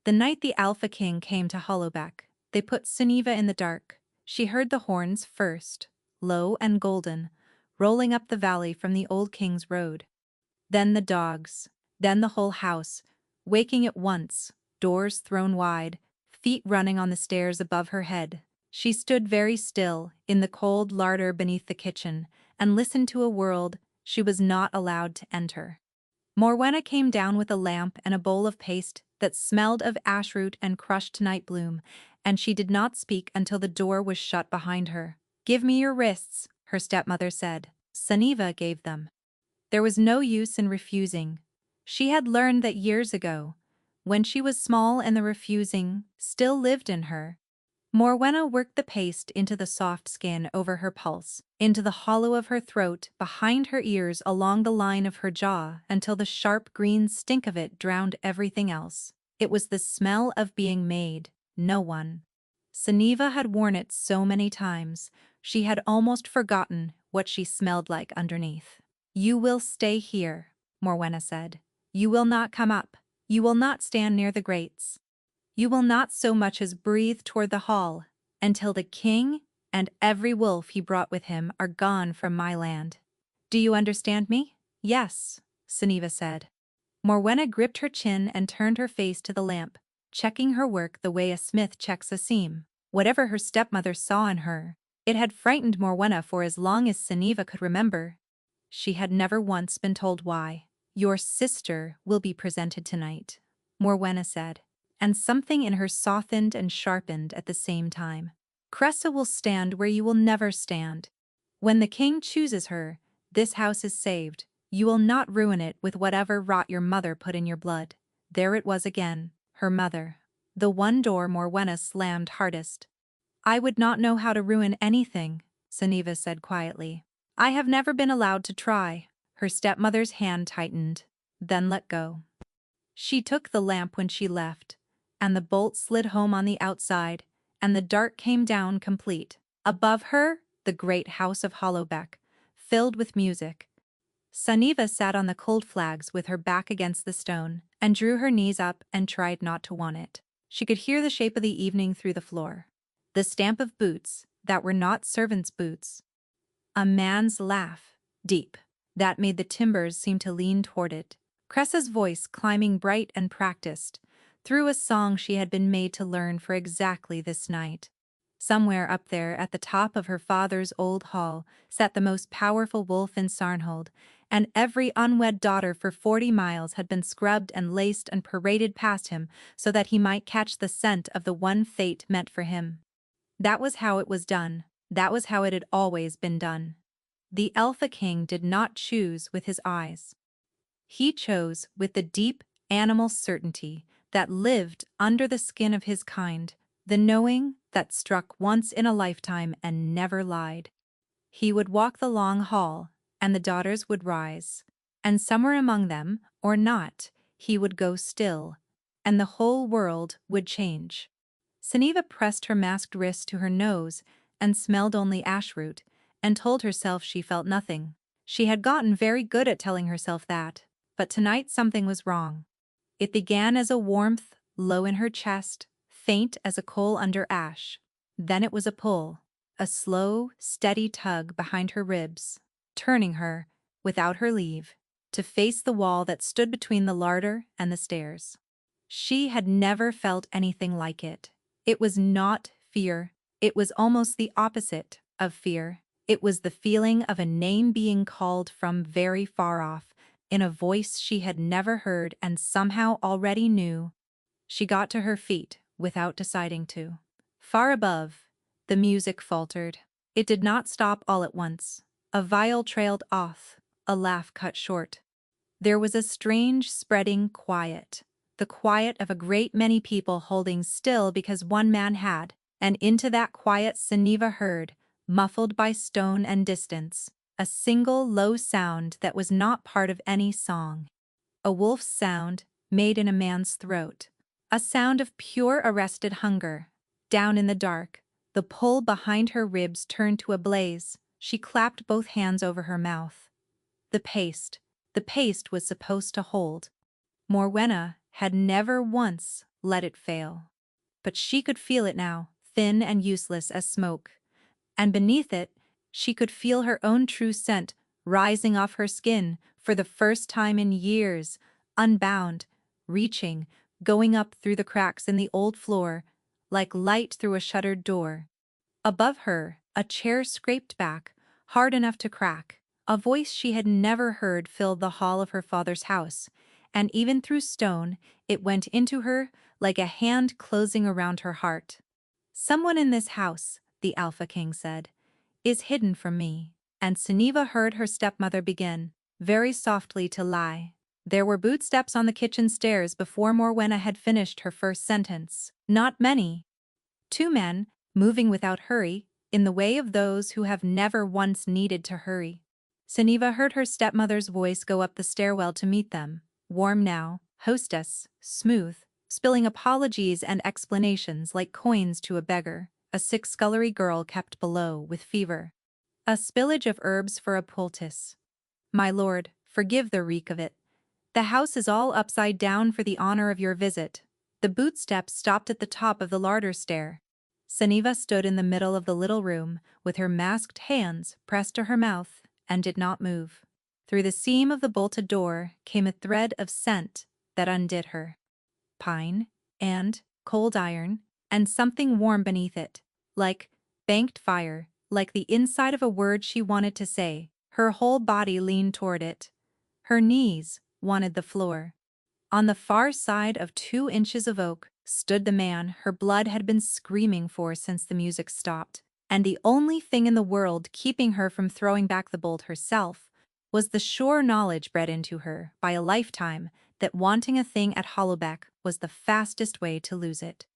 The night the Alpha King came to Hollowbeck, they put Suniva in the dark. She heard the horns first, low and golden, rolling up the valley from the old king's road. Then the dogs, then the whole house, waking at once, doors thrown wide, feet running on the stairs above her head. She stood very still, in the cold larder beneath the kitchen, and listened to a world she was not allowed to enter. Morwenna came down with a lamp and a bowl of paste that smelled of ashroot and crushed night bloom, and she did not speak until the door was shut behind her. "Give me your wrists," her stepmother said. Suniva gave them. There was no use in refusing. She had learned that years ago, when she was small and the refusing still lived in her. Morwenna worked the paste into the soft skin over her pulse, into the hollow of her throat, behind her ears, along the line of her jaw, until the sharp green stink of it drowned everything else. It was the smell of being made, no one. Suniva had worn it so many times, she had almost forgotten what she smelled like underneath. "You will stay here," Morwenna said. "You will not come up. You will not stand near the grates. You will not so much as breathe toward the hall, until the king and every wolf he brought with him are gone from my land. Do you understand me?" "Yes," Suniva said. Morwenna gripped her chin and turned her face to the lamp, checking her work the way a smith checks a seam. Whatever her stepmother saw in her, it had frightened Morwenna for as long as Suniva could remember. She had never once been told why. "Your sister will be presented tonight," Morwenna said, and something in her softened and sharpened at the same time. "Cressa will stand where you will never stand. When the king chooses her, this house is saved. You will not ruin it with whatever rot your mother put in your blood." There it was again, her mother. The one door Morwenna slammed hardest. "I would not know how to ruin anything," Suniva said quietly. "I have never been allowed to try." Her stepmother's hand tightened, then let go. She took the lamp when she left, and the bolt slid home on the outside, and the dark came down complete. Above her, the great house of Hollowbeck, filled with music. Suniva sat on the cold flags with her back against the stone, and drew her knees up and tried not to want it. She could hear the shape of the evening through the floor. The stamp of boots that were not servants' boots. A man's laugh, deep, that made the timbers seem to lean toward it. Cressa's voice, climbing bright and practiced, through a song she had been made to learn for exactly this night. Somewhere up there at the top of her father's old hall sat the most powerful wolf in Sarnhold, and every unwed daughter for 40 miles had been scrubbed and laced and paraded past him so that he might catch the scent of the one fate meant for him. That was how it was done. That was how it had always been done. The Alpha King did not choose with his eyes. He chose with the deep animal certainty that lived under the skin of his kind, the knowing that struck once in a lifetime and never lied. He would walk the long hall, and the daughters would rise, and somewhere among them, or not, he would go still, and the whole world would change. Suniva pressed her masked wrist to her nose and smelled only ashroot, and told herself she felt nothing. She had gotten very good at telling herself that, but tonight something was wrong. It began as a warmth low in her chest, faint as a coal under ash. Then it was a pull, a slow, steady tug behind her ribs, turning her, without her leave, to face the wall that stood between the larder and the stairs. She had never felt anything like it. It was not fear. It was almost the opposite of fear. It was the feeling of a name being called from very far off, in a voice she had never heard and somehow already knew. She got to her feet without deciding to. Far above, the music faltered. It did not stop all at once. A viol trailed off, a laugh cut short. There was a strange, spreading quiet, the quiet of a great many people holding still because one man had, and into that quiet Suniva heard, muffled by stone and distance, a single low sound that was not part of any song. A wolf's sound, made in a man's throat. A sound of pure arrested hunger. Down in the dark, the pull behind her ribs turned to a blaze. She clapped both hands over her mouth. The paste was supposed to hold. Morwenna had never once let it fail. But she could feel it now, thin and useless as smoke. And beneath it, she could feel her own true scent rising off her skin for the first time in years, unbound, reaching, going up through the cracks in the old floor, like light through a shuttered door. Above her, a chair scraped back, hard enough to crack. A voice she had never heard filled the hall of her father's house, and even through stone, it went into her like a hand closing around her heart. "Someone in this house," the Alpha King said, "is hidden from me." And Suniva heard her stepmother begin, very softly, to lie. There were bootsteps on the kitchen stairs before Morwenna had finished her first sentence. Not many. Two men, moving without hurry, in the way of those who have never once needed to hurry. Suniva heard her stepmother's voice go up the stairwell to meet them, warm now, hostess, smooth, spilling apologies and explanations like coins to a beggar. A sick scullery girl kept below with fever. "A spillage of herbs for a poultice. My lord, forgive the reek of it. The house is all upside down for the honor of your visit." The boot steps stopped at the top of the larder stair. Suniva stood in the middle of the little room, with her masked hands pressed to her mouth, and did not move. Through the seam of the bolted door came a thread of scent that undid her. Pine, and cold iron, and something warm beneath it, like banked fire, like the inside of a word she wanted to say. Her whole body leaned toward it. Her knees wanted the floor. On the far side of 2 inches of oak stood the man her blood had been screaming for since the music stopped, and the only thing in the world keeping her from throwing back the bolt herself was the sure knowledge bred into her by a lifetime that wanting a thing at Hollowbeck was the fastest way to lose it.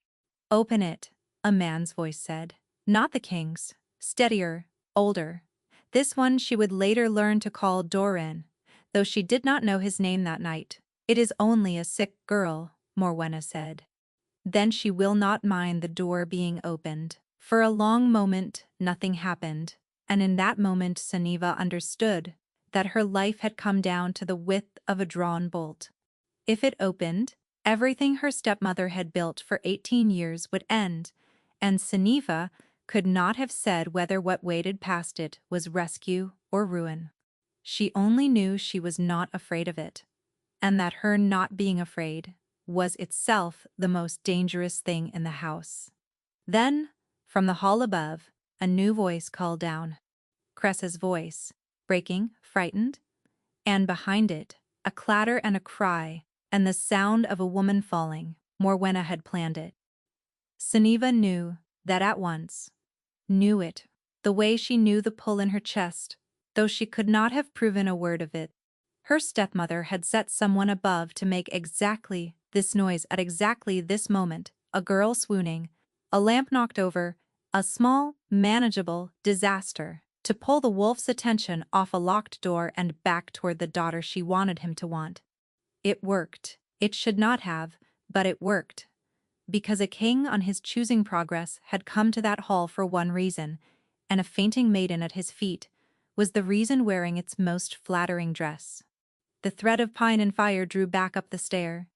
"Open it," a man's voice said. Not the king's, steadier, older. This one she would later learn to call Doran, though she did not know his name that night. "It is only a sick girl," Morwenna said. "Then she will not mind the door being opened." For a long moment, nothing happened, and in that moment Suniva understood that her life had come down to the width of a drawn bolt. If it opened, everything her stepmother had built for 18 years would end, and Suniva could not have said whether what waited past it was rescue or ruin. She only knew she was not afraid of it, and that her not being afraid was itself the most dangerous thing in the house. Then, from the hall above, a new voice called down. Cressa's voice, breaking, frightened, and behind it, a clatter and a cry, and the sound of a woman falling. Morwenna had planned it. Suniva knew that at once. Knew it, the way she knew the pull in her chest, though she could not have proven a word of it. Her stepmother had set someone above to make exactly this noise at exactly this moment, a girl swooning, a lamp knocked over, a small, manageable disaster, to pull the wolf's attention off a locked door and back toward the daughter she wanted him to want. It worked. It should not have, but it worked. Because a king on his choosing progress had come to that hall for one reason, and a fainting maiden at his feet was the reason wearing its most flattering dress. The thread of pine and fire drew back up the stair.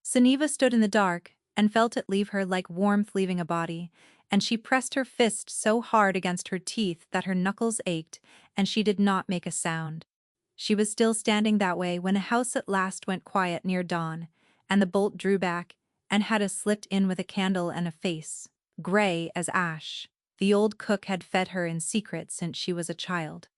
Suniva stood in the dark and felt it leave her like warmth leaving a body, and she pressed her fist so hard against her teeth that her knuckles ached, and she did not make a sound. She was still standing that way when a house at last went quiet near dawn, and the bolt drew back, and Hedda slipped in with a candle and a face, gray as ash. The old cook had fed her in secret since she was a child.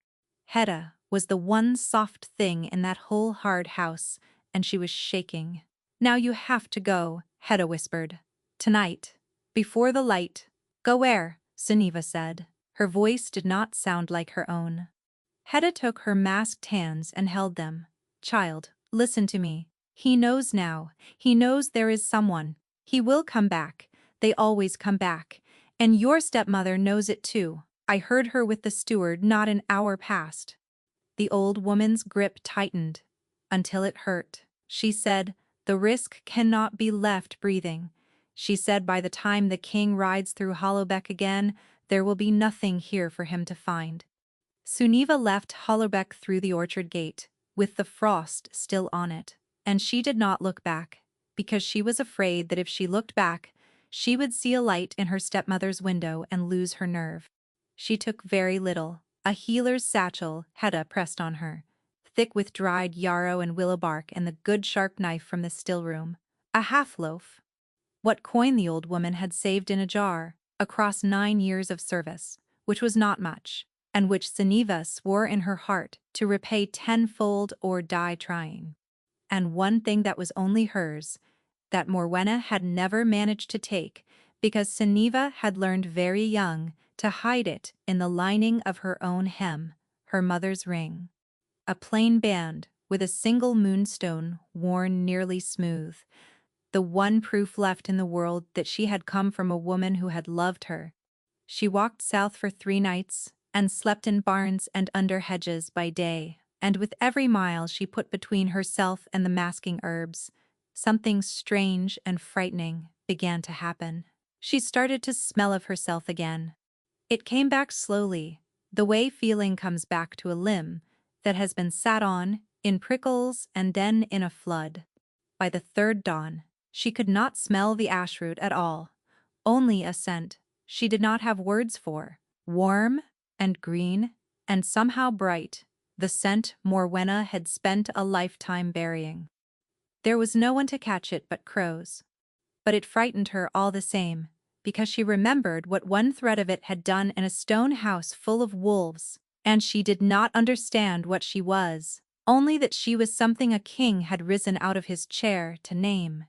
Hedda was the one soft thing in that whole hard house, and she was shaking. "Now you have to go," Hedda whispered. "Tonight. Before the light." "Go where?" Suniva said. Her voice did not sound like her own. Hedda took her masked hands and held them. "Child, listen to me. He knows now. He knows there is someone. He will come back. They always come back. And your stepmother knows it too. I heard her with the steward not an hour past." The old woman's grip tightened until it hurt. She said, "The risk cannot be left breathing." She said, "By the time the king rides through Hollowbeck again, there will be nothing here for him to find." Suniva left Hollowbeck through the orchard gate, with the frost still on it, and she did not look back. because she was afraid that if she looked back, she would see a light in her stepmother's window and lose her nerve. She took very little, a healer's satchel Hedda pressed on her, thick with dried yarrow and willow bark and the good sharp knife from the still room, a half-loaf. What coin the old woman had saved in a jar, across 9 years of service, which was not much, and which Suniva swore in her heart to repay tenfold or die trying. And one thing that was only hers, that Morwenna had never managed to take, because Suniva had learned very young to hide it in the lining of her own hem, her mother's ring. A plain band, with a single moonstone worn nearly smooth, the one proof left in the world that she had come from a woman who had loved her. She walked south for 3 nights, and slept in barns and under hedges by day, and with every mile she put between herself and the masking herbs, something strange and frightening began to happen. She started to smell of herself again. It came back slowly, the way feeling comes back to a limb that has been sat on, in prickles and then in a flood. By the 3rd dawn, she could not smell the ashroot at all, only a scent she did not have words for, warm and green and somehow bright, the scent Morwenna had spent a lifetime burying. There was no one to catch it but crows. But it frightened her all the same, because she remembered what one thread of it had done in a stone house full of wolves, and she did not understand what she was, only that she was something a king had risen out of his chair to name.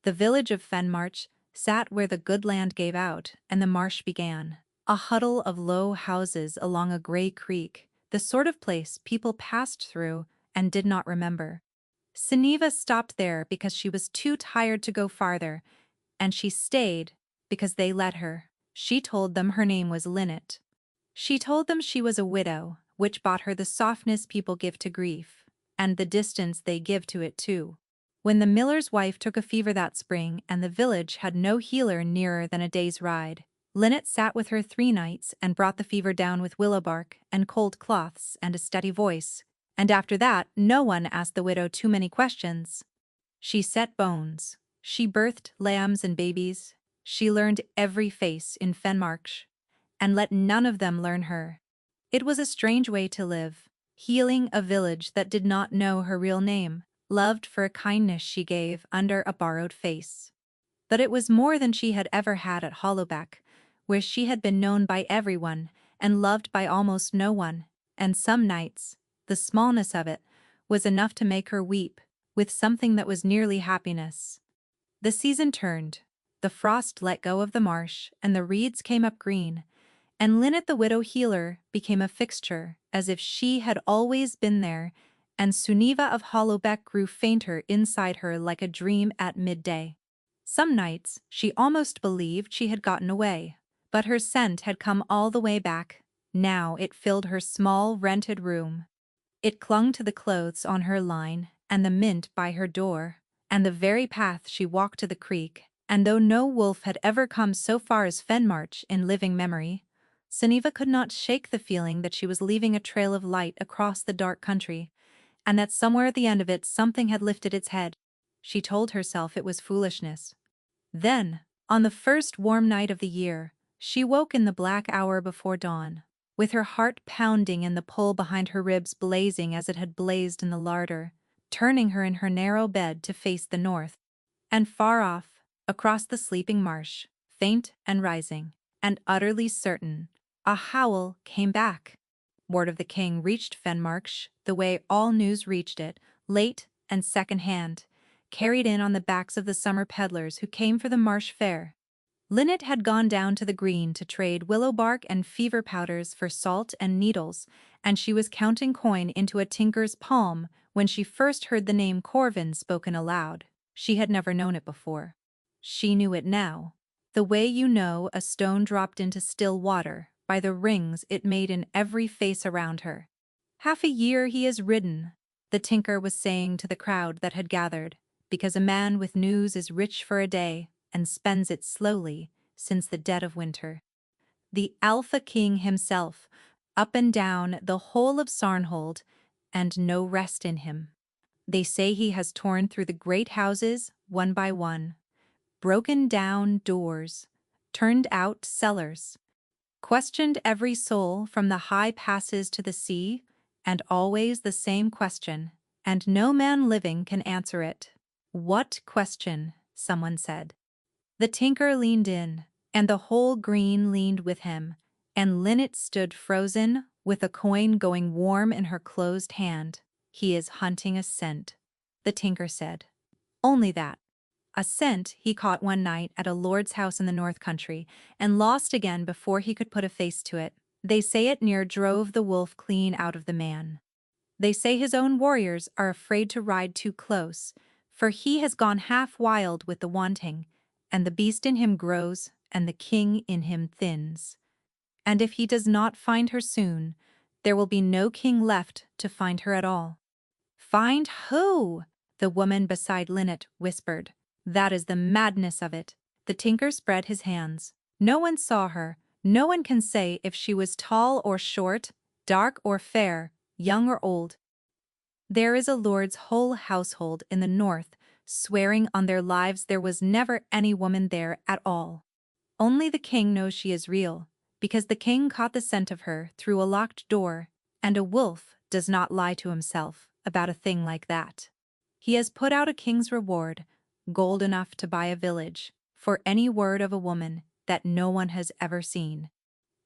The village of Fenmarch sat where the good land gave out and the marsh began, a huddle of low houses along a gray creek, the sort of place people passed through and did not remember. Suniva stopped there because she was too tired to go farther, and she stayed because they let her. She told them her name was Linnet. She told them she was a widow, which bought her the softness people give to grief, and the distance they give to it too. When the miller's wife took a fever that spring and the village had no healer nearer than a day's ride, Linnet sat with her 3 nights and brought the fever down with willow bark and cold cloths and a steady voice, and after that no one asked the widow too many questions. She set bones, she birthed lambs and babies, she learned every face in Fenmarch, and let none of them learn her. It was a strange way to live, healing a village that did not know her real name, loved for a kindness she gave under a borrowed face. But it was more than she had ever had at Hollowback, where she had been known by everyone and loved by almost no one, and some nights, the smallness of it, was enough to make her weep, with something that was nearly happiness. The season turned, the frost let go of the marsh and the reeds came up green, and Linnet the widow healer became a fixture, as if she had always been there, and Suniva of Hollowbeck grew fainter inside her like a dream at midday. Some nights she almost believed she had gotten away, but her scent had come all the way back. Now it filled her small rented room. It clung to the clothes on her line and the mint by her door, and the very path she walked to the creek, and though no wolf had ever come so far as Fenmarch in living memory, Suniva could not shake the feeling that she was leaving a trail of light across the dark country, and that somewhere at the end of it something had lifted its head. She told herself it was foolishness. Then, on the first warm night of the year, she woke in the black hour before dawn, with her heart pounding and the pole behind her ribs blazing as it had blazed in the larder, turning her in her narrow bed to face the north. And far off, across the sleeping marsh, faint and rising, and utterly certain, a howl came back. Word of the king reached Fenmarch the way all news reached it, late and second-hand, carried in on the backs of the summer peddlers who came for the marsh fair. Linnet had gone down to the green to trade willow bark and fever powders for salt and needles, and she was counting coin into a tinker's palm when she first heard the name Corvin spoken aloud. She had never known it before. She knew it now, the way you know a stone dropped into still water, by the rings it made in every face around her. "Half a year he has ridden," the tinker was saying to the crowd that had gathered, because a man with news is rich for a day, and spends it slowly, since the dead of winter. The Alpha King himself, up and down the whole of Sarnhold, and no rest in him. They say he has torn through the great houses, one by one, broken down doors, turned out cellars, questioned every soul from the high passes to the sea, and always the same question, and no man living can answer it. What question? Someone said. The tinker leaned in, and the whole green leaned with him, and Linnet stood frozen, with a coin going warm in her closed hand. He is hunting a cent, the tinker said. Only that. A cent he caught one night at a lord's house in the north country, and lost again before he could put a face to it. They say it near drove the wolf clean out of the man. They say his own warriors are afraid to ride too close, for he has gone half wild with the wanting, and the beast in him grows, and the king in him thins. And if he does not find her soon, there will be no king left to find her at all. Find who? The woman beside Linnet whispered. That is the madness of it. The tinker spread his hands. No one saw her. No one can say if she was tall or short, dark or fair, young or old. There is a lord's whole household in the north, swearing on their lives there was never any woman there at all. Only the king knows she is real, because the king caught the scent of her through a locked door, and a wolf does not lie to himself about a thing like that. He has put out a king's reward, gold enough to buy a village, for any word of a woman that no one has ever seen.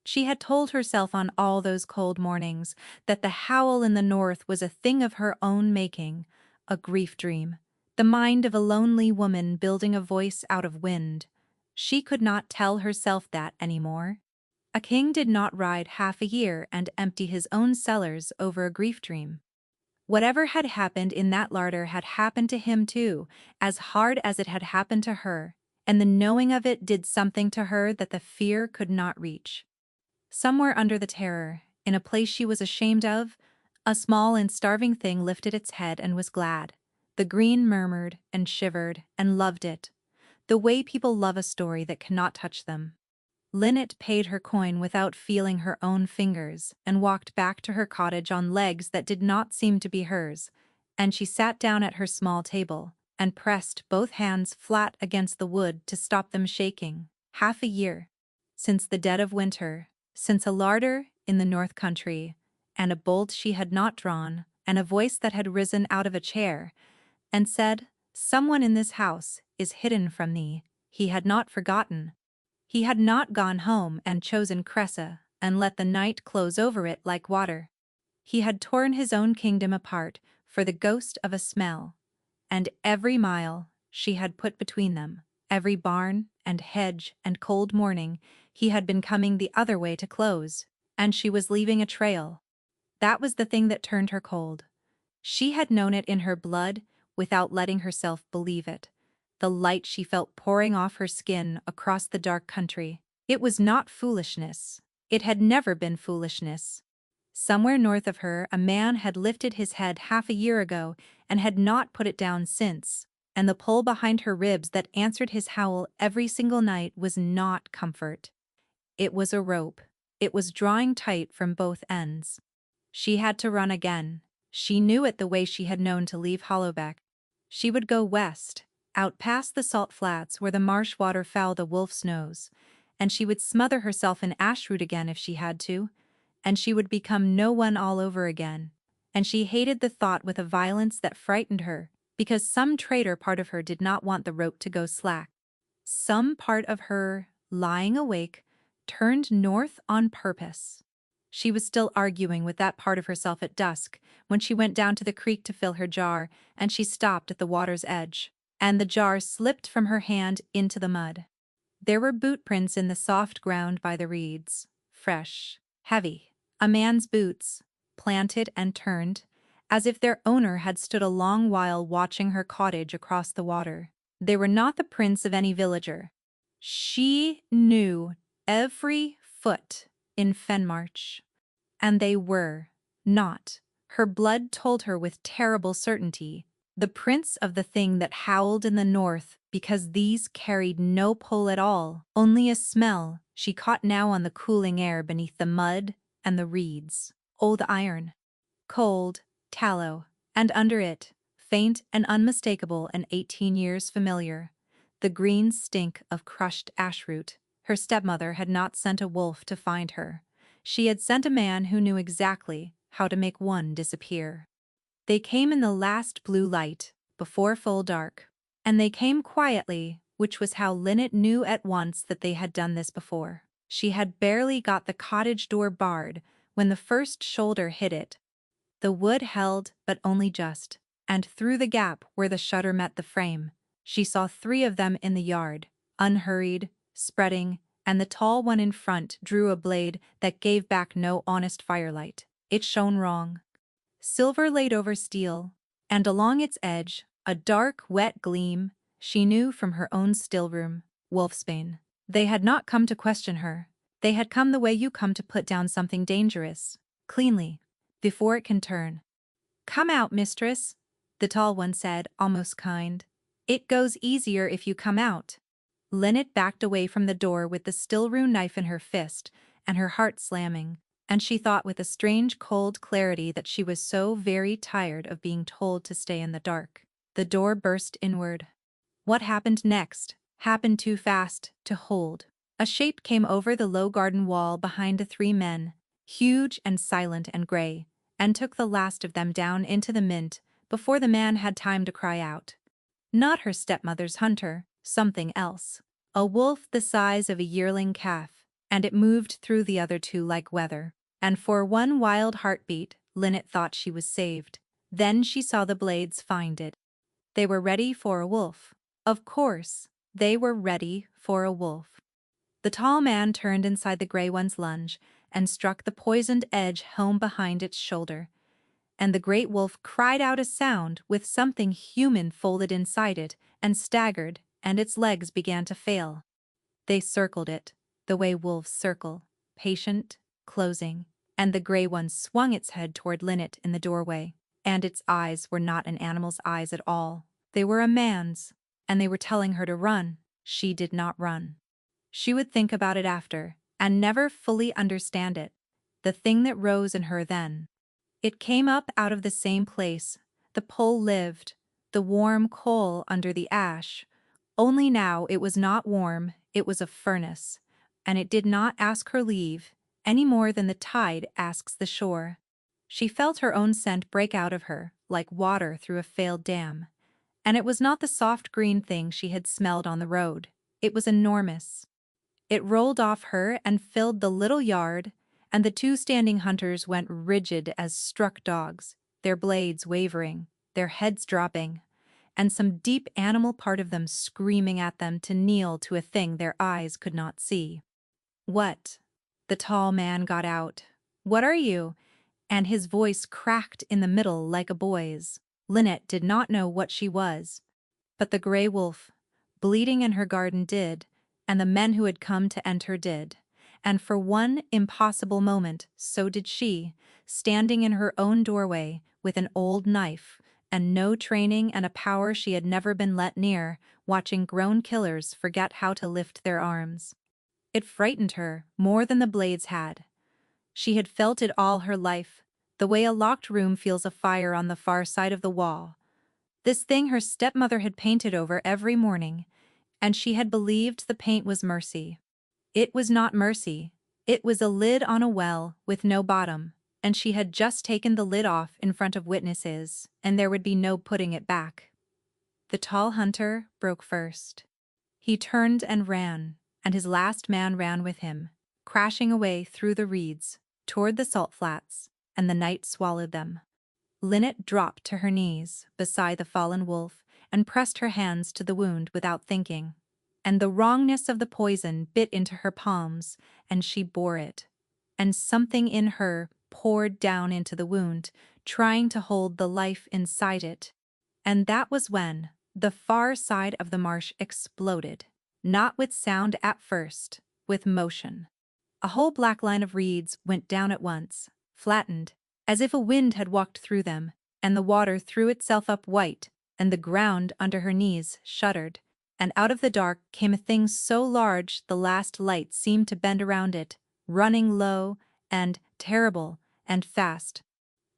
She had told herself on all those cold mornings that the howl in the north was a thing of her own making, a grief dream, the mind of a lonely woman building a voice out of wind. She could not tell herself that any more. A king did not ride half a year and empty his own cellars over a grief dream. Whatever had happened in that larder had happened to him too, as hard as it had happened to her, and the knowing of it did something to her that the fear could not reach. Somewhere under the terror, in a place she was ashamed of, a small and starving thing lifted its head and was glad. The green murmured and shivered and loved it, the way people love a story that cannot touch them. Linnet paid her coin without feeling her own fingers and walked back to her cottage on legs that did not seem to be hers, and she sat down at her small table and pressed both hands flat against the wood to stop them shaking. Half a year. Since the dead of winter, since a larder in the north country, and a bolt she had not drawn, and a voice that had risen out of a chair, and said, "Someone in this house is hidden from thee," he had not forgotten. He had not gone home and chosen Cressa and let the night close over it like water. He had torn his own kingdom apart for the ghost of a smell, and every mile she had put between them, every barn and hedge and cold morning, he had been coming the other way to close, and she was leaving a trail. That was the thing that turned her cold. She had known it in her blood without letting herself believe it. The light she felt pouring off her skin across the dark country. It was not foolishness. It had never been foolishness. Somewhere north of her, a man had lifted his head half a year ago and had not put it down since, and the pull behind her ribs that answered his howl every single night was not comfort. It was a rope. It was drawing tight from both ends. She had to run again. She knew it the way she had known to leave Hollowbeck. She would go west, out past the salt flats where the marsh water fouled the wolf's nose, and she would smother herself in ashroot again if she had to, and she would become no one all over again. And she hated the thought with a violence that frightened her, because some traitor part of her did not want the rope to go slack. Some part of her, lying awake, turned north on purpose. She was still arguing with that part of herself at dusk when she went down to the creek to fill her jar, and she stopped at the water's edge, and the jar slipped from her hand into the mud. There were boot prints in the soft ground by the reeds, fresh, heavy, a man's boots, planted and turned, as if their owner had stood a long while watching her cottage across the water. They were not the prints of any villager. She knew every foot in Fenmarch, and they were not, her blood told her with terrible certainty, the prints of the thing that howled in the north, because these carried no pull at all, only a smell she caught now on the cooling air beneath the mud and the reeds. Old iron, cold, tallow, and under it, faint and unmistakable and 18 years familiar. The green stink of crushed ashroot. Her stepmother had not sent a wolf to find her. She had sent a man who knew exactly how to make one disappear. They came in the last blue light, before full dark. And they came quietly, which was how Lynette knew at once that they had done this before. She had barely got the cottage door barred when the first shoulder hit it. The wood held, but only just, and through the gap where the shutter met the frame, she saw 3 of them in the yard, unhurried, spreading, and the tall one in front drew a blade that gave back no honest firelight. It shone wrong. Silver laid over steel, and along its edge, a dark, wet gleam, she knew from her own stillroom, wolfsbane. They had not come to question her. They had come the way you come to put down something dangerous, cleanly, before it can turn. "Come out, mistress," the tall one said, almost kind. "It goes easier if you come out." Lynette backed away from the door with the stillroom knife in her fist, and her heart slamming, and she thought with a strange cold clarity that she was so very tired of being told to stay in the dark. The door burst inward. What happened next happened too fast to hold. A shape came over the low garden wall behind the 3 men, huge and silent and gray, and took the last of them down into the mint before the man had time to cry out. Not her stepmother's hunter, something else. A wolf the size of a yearling calf, and it moved through the other 2 like weather. And for one wild heartbeat, Lynette thought she was saved. Then she saw the blades find it. They were ready for a wolf. Of course, they were ready for a wolf. The tall man turned inside the gray one's lunge and struck the poisoned edge home behind its shoulder. And the great wolf cried out a sound with something human folded inside it and staggered, and its legs began to fail. They circled it, the way wolves circle, patient, closing, and the gray one swung its head toward Lynette in the doorway. And its eyes were not an animal's eyes at all. They were a man's, and they were telling her to run. She did not run. She would think about it after, and never fully understand it, the thing that rose in her then. It came up out of the same place. The pole lived, the warm coal under the ash. Only now it was not warm, it was a furnace, and it did not ask her leave, any more than the tide asks the shore. She felt her own scent break out of her, like water through a failed dam. And it was not the soft green thing she had smelled on the road. It was enormous. It rolled off her and filled the little yard, and the 2 standing hunters went rigid as struck dogs, their blades wavering, their heads dropping, and some deep animal part of them screaming at them to kneel to a thing their eyes could not see. "What?" The tall man got out. "What are you?" And his voice cracked in the middle like a boy's. Lynette did not know what she was. But the gray wolf, bleeding in her garden did, and the men who had come to enter did. And for one impossible moment, so did she, standing in her own doorway with an old knife, and no training and a power she had never been let near, watching grown killers forget how to lift their arms. It frightened her more than the blades had. She had felt it all her life, the way a locked room feels a fire on the far side of the wall. This thing her stepmother had painted over every morning, and she had believed the paint was mercy. It was not mercy. It was a lid on a well with no bottom, and she had just taken the lid off in front of witnesses, and there would be no putting it back. The tall hunter broke first. He turned and ran, and his last man ran with him, crashing away through the reeds, toward the salt flats, and the night swallowed them. Lynette dropped to her knees beside the fallen wolf and pressed her hands to the wound without thinking. And the wrongness of the poison bit into her palms, and she bore it. And something in her poured down into the wound, trying to hold the life inside it. And that was when the far side of the marsh exploded, not with sound at first, with motion. A whole black line of reeds went down at once, flattened, as if a wind had walked through them, and the water threw itself up white, and the ground under her knees shuddered, and out of the dark came a thing so large the last light seemed to bend around it, running low and terrible and fast.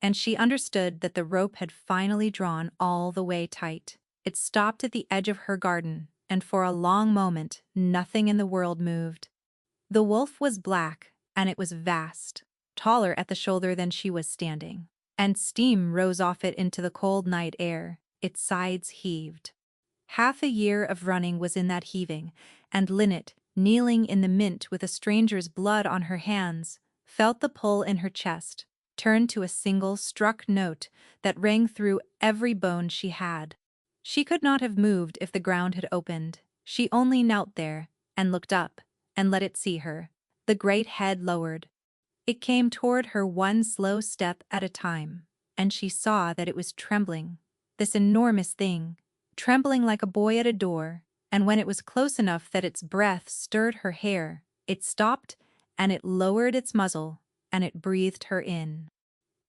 and she understood that the rope had finally drawn all the way tight. It stopped at the edge of her garden, and for a long moment, nothing in the world moved. The wolf was black, and it was vast, taller at the shoulder than she was standing, and steam rose off it into the cold night air. Its sides heaved. Half a year of running was in that heaving, and Lynette, kneeling in the mint with a stranger's blood on her hands, felt the pull in her chest, turned to a single struck note that rang through every bone she had. She could not have moved if the ground had opened. She only knelt there, and looked up, and let it see her. The great head lowered. It came toward her one slow step at a time, and she saw that it was trembling, this enormous thing, trembling like a boy at a door, and when it was close enough that its breath stirred her hair, it stopped, and it lowered its muzzle, and it breathed her in.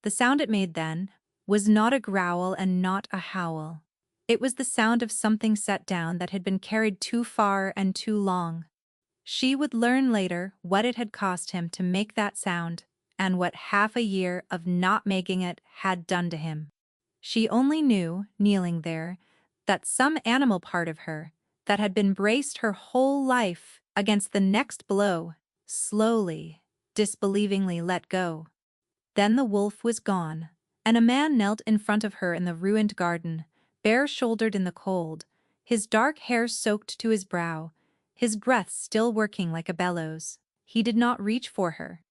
The sound it made then was not a growl and not a howl. It was the sound of something set down that had been carried too far and too long. She would learn later what it had cost him to make that sound, and what half a year of not making it had done to him. She only knew, kneeling there, that some animal part of her, that had been braced her whole life against the next blow, slowly, disbelievingly let go. Then the wolf was gone, and a man knelt in front of her in the ruined garden, bare-shouldered in the cold, his dark hair soaked to his brow, his breath still working like a bellows. He did not reach for her.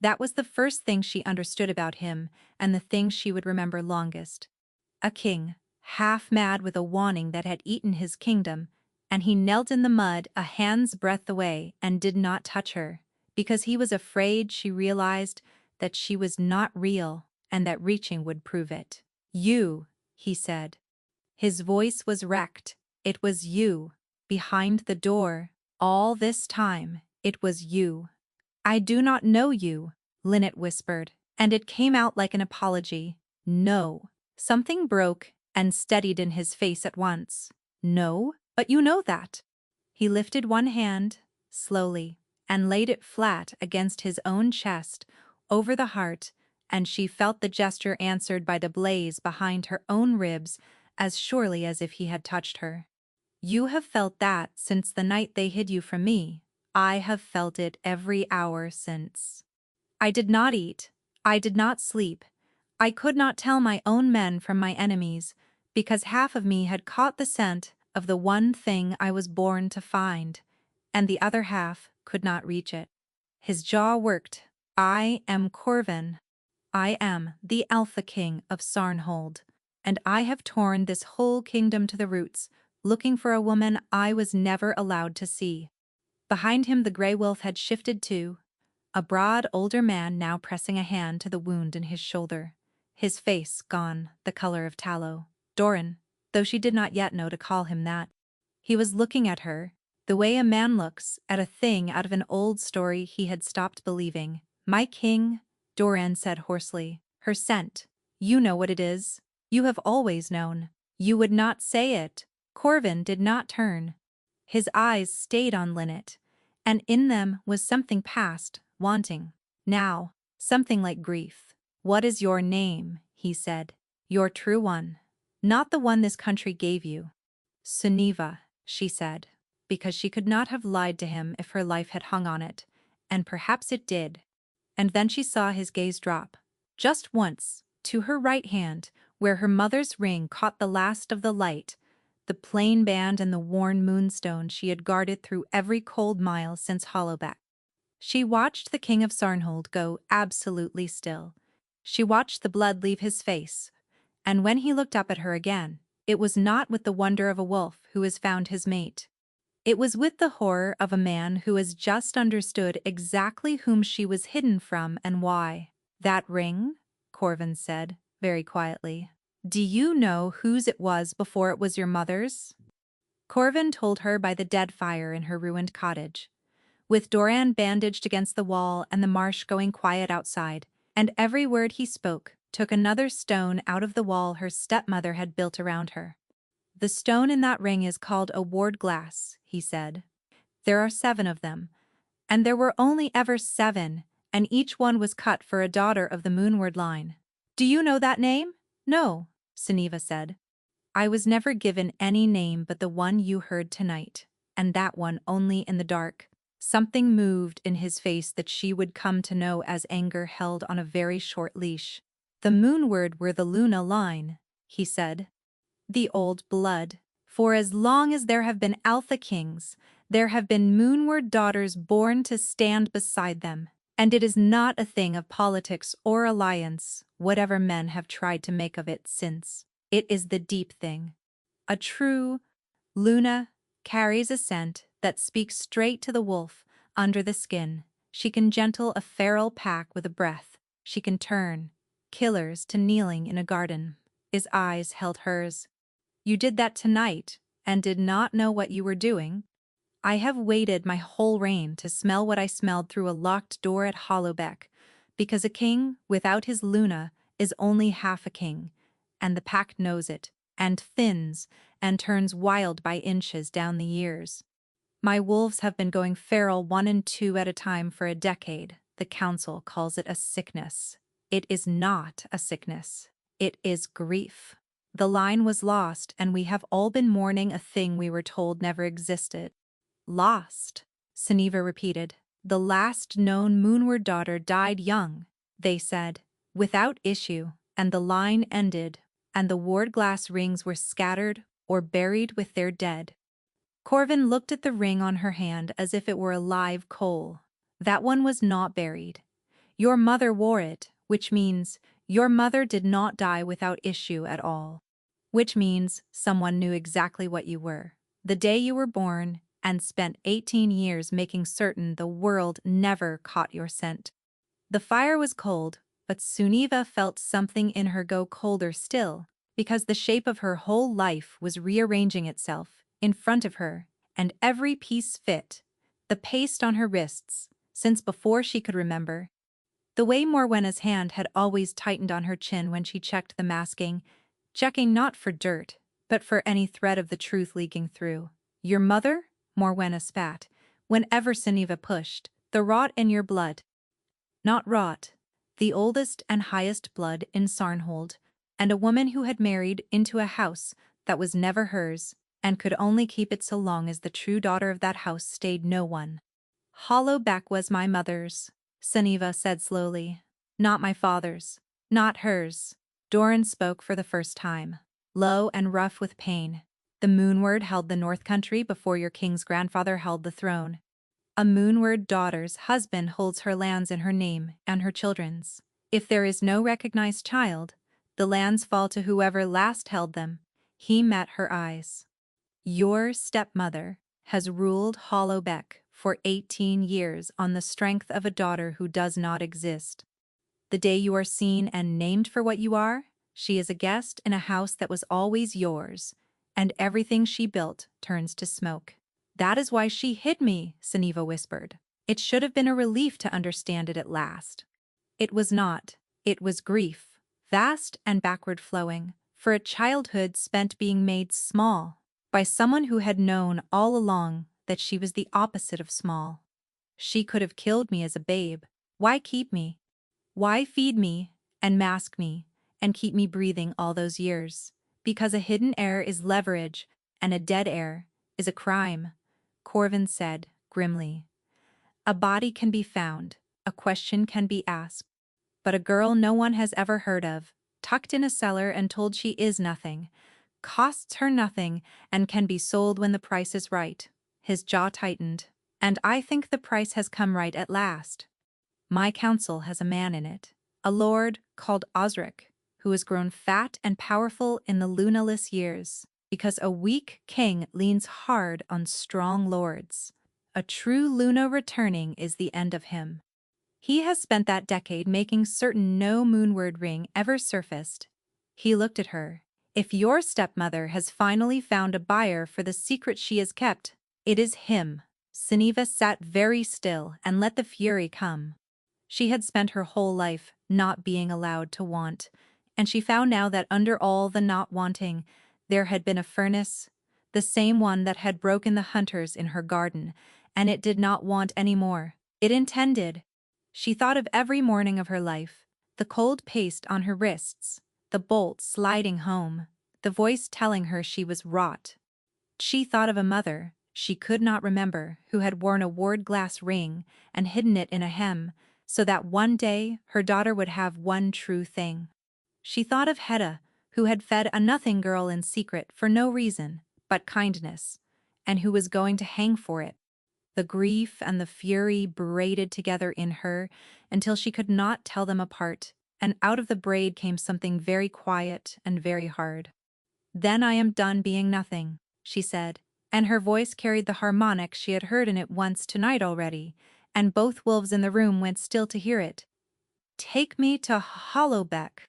That was the first thing she understood about him, and the thing she would remember longest. A king, half mad with a wanting that had eaten his kingdom, and he knelt in the mud a hand's breadth away and did not touch her, because he was afraid she realized that she was not real and that reaching would prove it. "You," he said. His voice was wrecked. "It was you. Behind the door. All this time, it was you." "I do not know you," Lynette whispered, and it came out like an apology. "No." Something broke and steadied in his face at once. "No, but you know that." He lifted one hand, slowly, and laid it flat against his own chest, over the heart, and she felt the gesture answered by the blaze behind her own ribs as surely as if he had touched her. "You have felt that since the night they hid you from me. I have felt it every hour since. I did not eat. I did not sleep. I could not tell my own men from my enemies, because half of me had caught the scent of the one thing I was born to find, and the other half could not reach it." His jaw worked. "I am Corvin. I am the Alpha King of Sarnhold, and I have torn this whole kingdom to the roots, looking for a woman I was never allowed to see." Behind him the gray wolf had shifted too, a broad older man now pressing a hand to the wound in his shoulder, his face gone, the color of tallow. Doran, though she did not yet know to call him that. He was looking at her, the way a man looks at a thing out of an old story he had stopped believing. "My king," Doran said hoarsely, "her scent. You know what it is. You have always known. You would not say it." Corvin did not turn. His eyes stayed on Lynette, and in them was something past, wanting. Now, something like grief. "What is your name?" he said. "Your true one. Not the one this country gave you." "Sunniva," she said, because she could not have lied to him if her life had hung on it, and perhaps it did. And then she saw his gaze drop, just once, to her right hand, where her mother's ring caught the last of the light, the plain band and the worn moonstone she had guarded through every cold mile since Hollowback. She watched the king of Sarnhold go absolutely still. She watched the blood leave his face, and when he looked up at her again, it was not with the wonder of a wolf who has found his mate. It was with the horror of a man who has just understood exactly whom she was hidden from and why. "That ring?" Corvin said, very quietly. "Do you know whose it was before it was your mother's?" Corvin told her by the dead fire in her ruined cottage. With Doran bandaged against the wall and the marsh going quiet outside, and every word he spoke took another stone out of the wall her stepmother had built around her. "The stone in that ring is called a ward glass," he said. "There are 7 of them, and there were only ever 7, and each one was cut for a daughter of the moonward line. Do you know that name? No, Suniva said. I was never given any name but the one you heard tonight, and that one only in the dark. Something moved in his face that she would come to know as anger held on a very short leash. The moonward were the Luna line, he said. The old blood. For as long as there have been Alpha Kings, there have been moonward daughters born to stand beside them. And it is not a thing of politics or alliance, whatever men have tried to make of it since. It is the deep thing. A true Luna carries a scent that speaks straight to the wolf under the skin. She can gentle a feral pack with a breath. She can turn killers to kneeling in a garden. His eyes held hers. You did that tonight and did not know what you were doing. I have waited my whole reign to smell what I smelled through a locked door at Hollowbeck, because a king without his Luna is only half a king, and the pack knows it, and thins, and turns wild by inches down the years. My wolves have been going feral 1 and 2 at a time for a decade. The council calls it a sickness. It is not a sickness. It is grief. The line was lost, and we have all been mourning a thing we were told never existed. Lost, Suniva repeated. The last known moonward daughter died young, they said, without issue, and the line ended, and the ward glass rings were scattered or buried with their dead. Corvin looked at the ring on her hand as if it were a live coal. That one was not buried. Your mother wore it, which means your mother did not die without issue at all. Which means someone knew exactly what you were, the day you were born, and spent 18 years making certain the world never caught your scent. The fire was cold, but Suniva felt something in her go colder still, because the shape of her whole life was rearranging itself in front of her, and every piece fit, the paste on her wrists, since before she could remember. The way Morwenna's hand had always tightened on her chin when she checked the masking, checking not for dirt, but for any thread of the truth leaking through. Your mother? Morwenna spat. Whenever Suniva pushed, the rot in your blood. Not rot, the oldest and highest blood in Sarnhold, and a woman who had married into a house that was never hers, and could only keep it so long as the true daughter of that house stayed no one. Hollowbeck was my mother's, Suniva said slowly. Not my father's, not hers. Doran spoke for the first time, low and rough with pain. The moonward held the north country before your king's grandfather held the throne. A moonward daughter's husband holds her lands in her name and her children's. If there is no recognized child, the lands fall to whoever last held them. He met her eyes. Your stepmother has ruled Hollowbeck for 18 years on the strength of a daughter who does not exist. The day you are seen and named for what you are, she is a guest in a house that was always yours, and everything she built turns to smoke. That is why she hid me, Suniva whispered. It should have been a relief to understand it at last. It was not. It was grief, vast and backward flowing, for a childhood spent being made small by someone who had known all along that she was the opposite of small. She could have killed me as a babe. Why keep me? Why feed me and mask me and keep me breathing all those years? Because a hidden heir is leverage and a dead heir is a crime, Corvin said grimly. A body can be found, a question can be asked, but a girl no one has ever heard of, tucked in a cellar and told she is nothing, costs her nothing and can be sold when the price is right. His jaw tightened. And I think the price has come right at last. My council has a man in it, a lord called Osric, who has grown fat and powerful in the lunaless years, because a weak king leans hard on strong lords. A true Luna returning is the end of him. He has spent that decade making certain no moonward ring ever surfaced. He looked at her. If your stepmother has finally found a buyer for the secret she has kept, it is him. Suniva sat very still and let the fury come. She had spent her whole life not being allowed to want, and she found now that under all the not wanting, there had been a furnace, the same one that had broken the hunters in her garden, and it did not want any more. It intended. She thought of every morning of her life, the cold paste on her wrists, the bolt sliding home, the voice telling her she was rot. She thought of a mother she could not remember who had worn a ward glass ring and hidden it in a hem, so that one day her daughter would have one true thing. She thought of Hedda, who had fed a nothing girl in secret for no reason but kindness, and who was going to hang for it. The grief and the fury braided together in her until she could not tell them apart, and out of the braid came something very quiet and very hard. "Then I am done being nothing," she said, and her voice carried the harmonic she had heard in it once tonight already, and both wolves in the room went still to hear it. "Take me to Hollowbeck.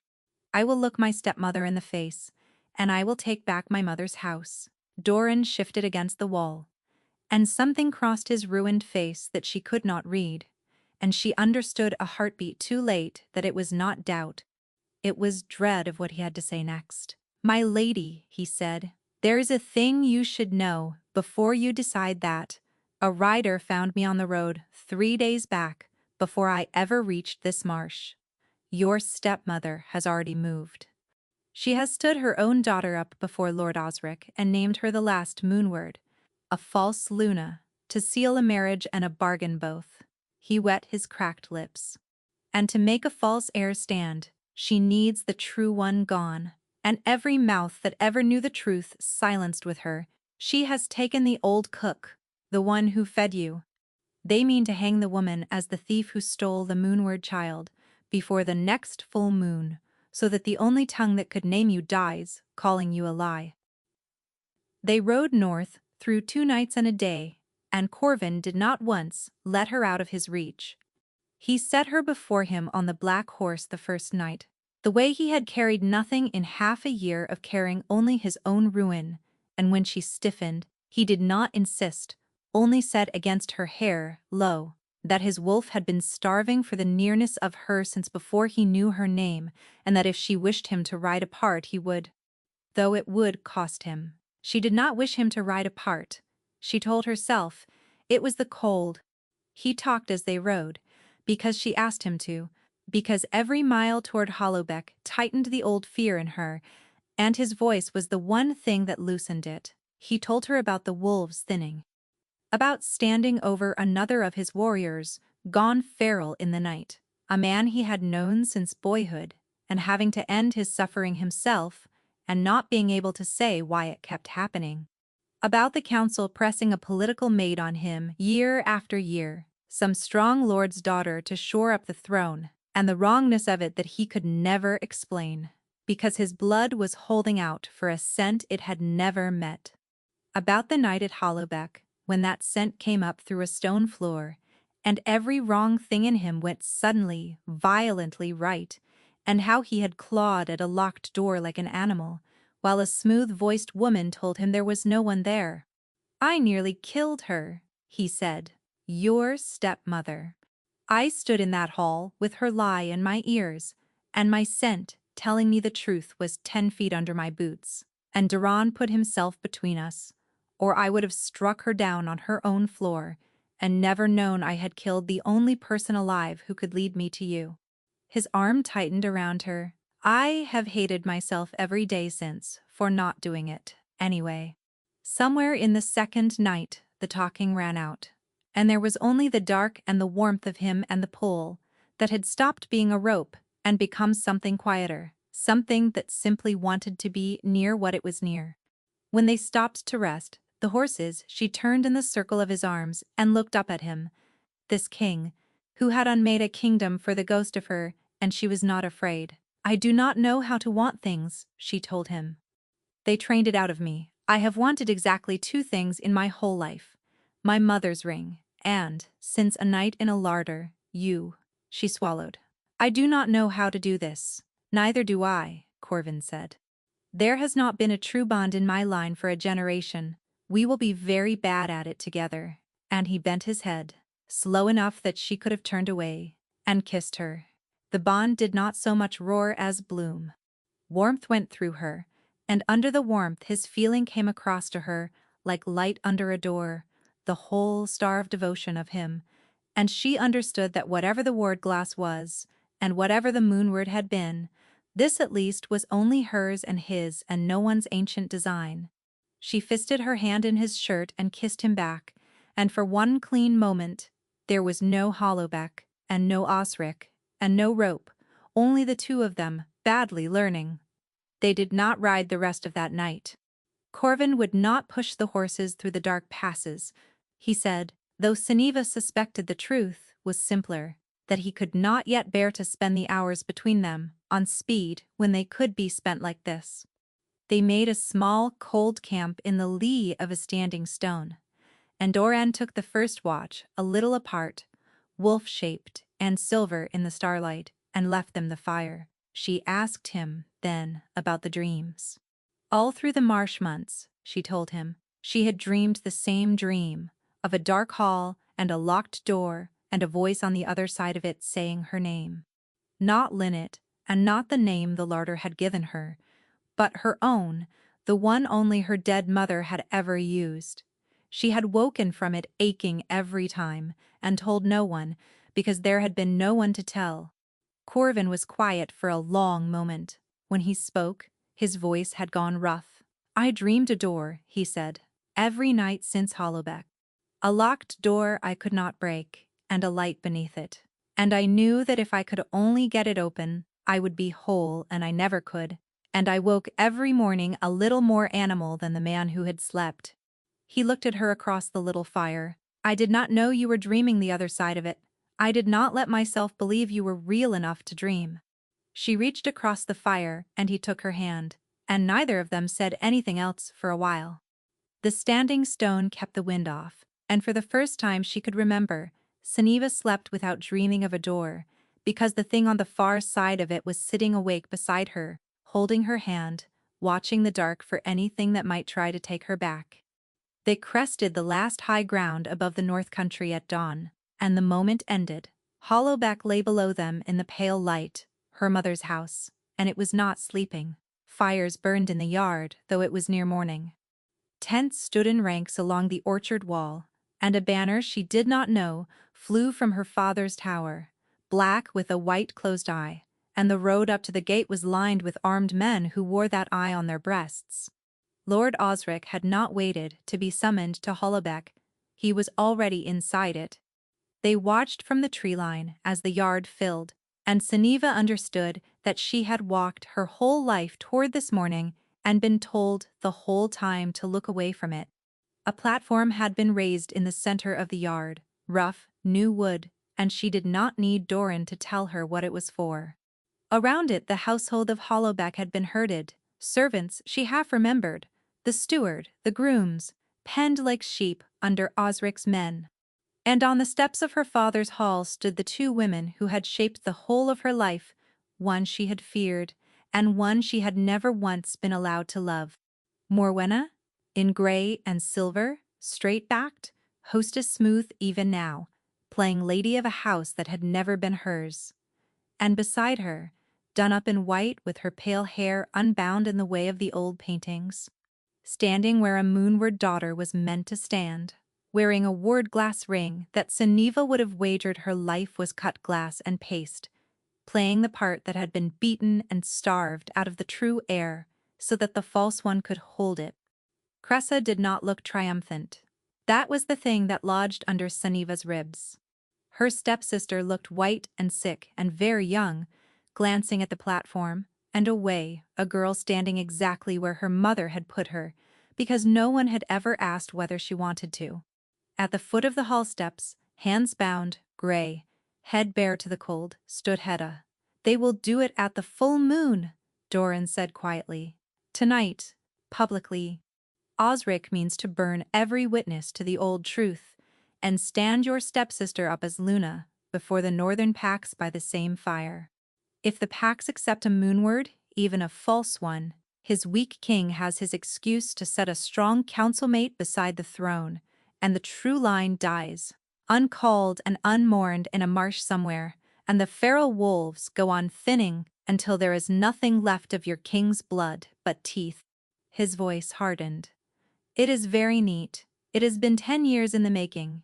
I will look my stepmother in the face, and I will take back my mother's house." Doran shifted against the wall, and something crossed his ruined face that she could not read, and she understood a heartbeat too late that it was not doubt. It was dread of what he had to say next. "My lady," he said, "there is a thing you should know before you decide that. A rider found me on the road 3 days back, before I ever reached this marsh. Your stepmother has already moved. She has stood her own daughter up before Lord Osric and named her the last moonward, a false Luna, to seal a marriage and a bargain both." He wet his cracked lips. "And to make a false heir stand, she needs the true one gone, and every mouth that ever knew the truth silenced with her. She has taken the old cook, the one who fed you. They mean to hang the woman as the thief who stole the moonward child, before the next full moon, so that the only tongue that could name you dies, calling you a lie." They rode north through 2 nights and a day, and Corvin did not once let her out of his reach. He set her before him on the black horse the first night, the way he had carried nothing in half a year of carrying only his own ruin, and when she stiffened, he did not insist, only said against her hair, low, that his wolf had been starving for the nearness of her since before he knew her name, and that if she wished him to ride apart he would. Though it would cost him. She did not wish him to ride apart. She told herself it was the cold. He talked as they rode, because she asked him to, because every mile toward Hollowbeck tightened the old fear in her, and his voice was the one thing that loosened it. He told her about the wolves thinning, about standing over another of his warriors, gone feral in the night, a man he had known since boyhood, and having to end his suffering himself, and not being able to say why it kept happening. About the council pressing a political maid on him year after year, some strong lord's daughter to shore up the throne, and the wrongness of it that he could never explain, because his blood was holding out for a scent it had never met. About the night at Hollowbeck, when that scent came up through a stone floor, and every wrong thing in him went suddenly, violently right, and how he had clawed at a locked door like an animal, while a smooth-voiced woman told him there was no one there. "I nearly killed her," he said. "Your stepmother. I stood in that hall with her lie in my ears, and my scent telling me the truth was 10 feet under my boots, and Duran put himself between us, or I would have struck her down on her own floor, and never known I had killed the only person alive who could lead me to you." His arm tightened around her. "I have hated myself every day since, for not doing it, anyway." Somewhere in the second night, the talking ran out, and there was only the dark and the warmth of him and the pole, that had stopped being a rope and become something quieter, something that simply wanted to be near what it was near. When they stopped to rest, the horses, she turned in the circle of his arms and looked up at him, this king, who had unmade a kingdom for the ghost of her, and she was not afraid. "I do not know how to want things," she told him. "They trained it out of me. I have wanted exactly 2 things in my whole life. My mother's ring, and, since a night in a larder, you." She swallowed. "I do not know how to do this." "Neither do I," Corvin said. "There has not been a true bond in my line for a generation. We will be very bad at it together." And he bent his head, slow enough that she could have turned away, and kissed her. The bond did not so much roar as bloom. Warmth went through her, and under the warmth his feeling came across to her, like light under a door, the whole starved devotion of him, and she understood that whatever the ward glass was, and whatever the moonward had been, this at least was only hers and his and no one's ancient design. She fisted her hand in his shirt and kissed him back, and for one clean moment, there was no Hollowbeck, and no Osric, and no rope, only the two of them, badly learning. They did not ride the rest of that night. Corvin would not push the horses through the dark passes. He said, though Seneva suspected the truth was simpler, that he could not yet bear to spend the hours between them on speed when they could be spent like this. They made a small, cold camp in the lee of a standing stone, and Doran took the first watch, a little apart, wolf-shaped and silver in the starlight, and left them the fire. She asked him, then, about the dreams. All through the marsh months, she told him, she had dreamed the same dream, of a dark hall and a locked door and a voice on the other side of it saying her name. Not Linnet, and not the name the larder had given her, but her own, the one only her dead mother had ever used. She had woken from it aching every time, and told no one, because there had been no one to tell. Corvin was quiet for a long moment. When he spoke, his voice had gone rough. I dreamed a door, he said, every night since Hollowbeck. A locked door I could not break, and a light beneath it. And I knew that if I could only get it open, I would be whole, and I never could. And I woke every morning a little more animal than the man who had slept. He looked at her across the little fire. I did not know you were dreaming the other side of it. I did not let myself believe you were real enough to dream. She reached across the fire, and he took her hand, and neither of them said anything else for a while. The standing stone kept the wind off, and for the first time she could remember, Seneva slept without dreaming of a door, because the thing on the far side of it was sitting awake beside her, holding her hand, watching the dark for anything that might try to take her back. They crested the last high ground above the north country at dawn, and the moment ended. Hollowbeck lay below them in the pale light, her mother's house, and it was not sleeping. Fires burned in the yard, though it was near morning. Tents stood in ranks along the orchard wall, and a banner she did not know flew from her father's tower, black with a white closed eye, and the road up to the gate was lined with armed men who wore that eye on their breasts. Lord Osric had not waited to be summoned to Hollowbeck. He was already inside it. They watched from the tree line as the yard filled, and Seneva understood that she had walked her whole life toward this morning and been told the whole time to look away from it. A platform had been raised in the center of the yard, rough, new wood, and she did not need Doran to tell her what it was for. Around it the household of Hollowbeck had been herded, servants she half remembered, the steward, the grooms, penned like sheep under Osric's men. And on the steps of her father's hall stood the two women who had shaped the whole of her life, one she had feared, and one she had never once been allowed to love. Morwenna, in gray and silver, straight-backed, hostess smooth even now, playing lady of a house that had never been hers. And beside her, done up in white with her pale hair unbound in the way of the old paintings, standing where a moonward daughter was meant to stand, wearing a ward-glass ring that Seneva would have wagered her life was cut glass and paste, playing the part that had been beaten and starved out of the true air so that the false one could hold it. Cressa did not look triumphant. That was the thing that lodged under Seneva's ribs. Her stepsister looked white and sick and very young, glancing at the platform, and away, a girl standing exactly where her mother had put her, because no one had ever asked whether she wanted to. At the foot of the hall steps, hands bound, gray, head bare to the cold, stood Hedda. They will do it at the full moon, Doran said quietly. Tonight, publicly. Osric means to burn every witness to the old truth, and stand your stepsister up as Luna before the northern packs by the same fire. If the packs accept a moonward, even a false one, his weak king has his excuse to set a strong councilmate beside the throne, and the true line dies, uncalled and unmourned in a marsh somewhere, and the feral wolves go on thinning until there is nothing left of your king's blood but teeth. His voice hardened. It is very neat. It has been 10 years in the making.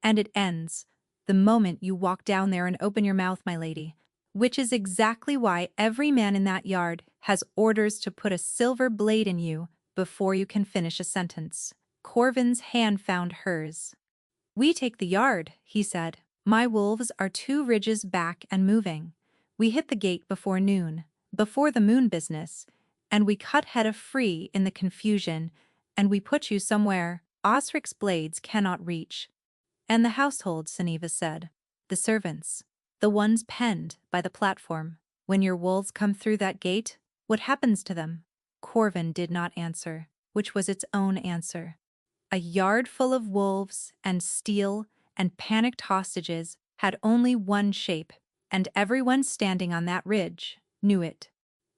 And it ends, the moment you walk down there and open your mouth, my lady. which is exactly why every man in that yard has orders to put a silver blade in you before you can finish a sentence. Corvin's hand found hers. "We take the yard," he said. "My wolves are 2 ridges back and moving. We hit the gate before noon, before the moon business, and we cut Hedda free in the confusion, and we put you somewhere Osric's blades cannot reach." "And the household," Suniva said. "The servants. The ones penned by the platform. When your wolves come through that gate, what happens to them?" Corvin did not answer, which was its own answer. A yard full of wolves and steel and panicked hostages had only one shape, and everyone standing on that ridge knew it.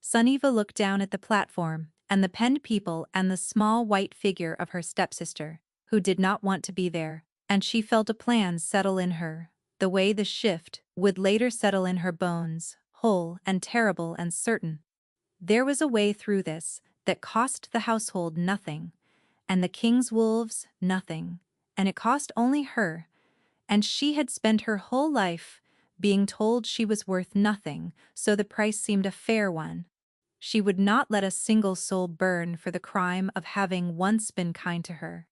Suniva looked down at the platform and the penned people and the small white figure of her stepsister, who did not want to be there, and she felt a plan settle in her, the way the shift would later settle in her bones, whole and terrible and certain. There was a way through this that cost the household nothing, and the king's wolves nothing, and it cost only her, and she had spent her whole life being told she was worth nothing, so the price seemed a fair one. She would not let a single soul burn for the crime of having once been kind to her.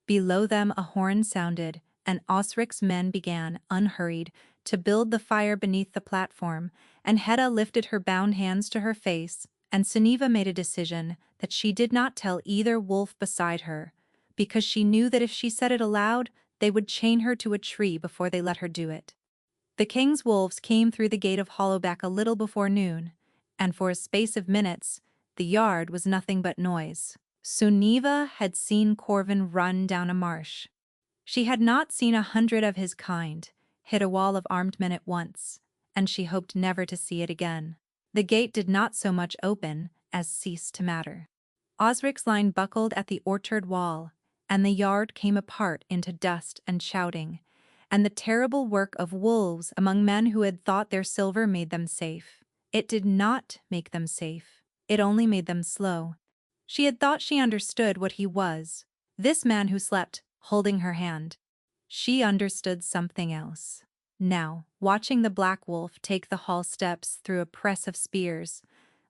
Below them a horn sounded, and Osric's men began, unhurried, to build the fire beneath the platform, and Hedda lifted her bound hands to her face, and Suniva made a decision that she did not tell either wolf beside her, because she knew that if she said it aloud, they would chain her to a tree before they let her do it. The king's wolves came through the gate of Hollowback a little before noon, and for a space of minutes, the yard was nothing but noise. Suniva had seen Corvin run down a marsh. She had not seen 100 of his kind hit a wall of armed men at once, and she hoped never to see it again. The gate did not so much open as cease to matter. Osric's line buckled at the orchard wall, and the yard came apart into dust and shouting, and the terrible work of wolves among men who had thought their silver made them safe. It did not make them safe. It only made them slow. She had thought she understood what he was, this man who slept, holding her hand. She understood something else. Now, watching the black wolf take the hall steps through a press of spears,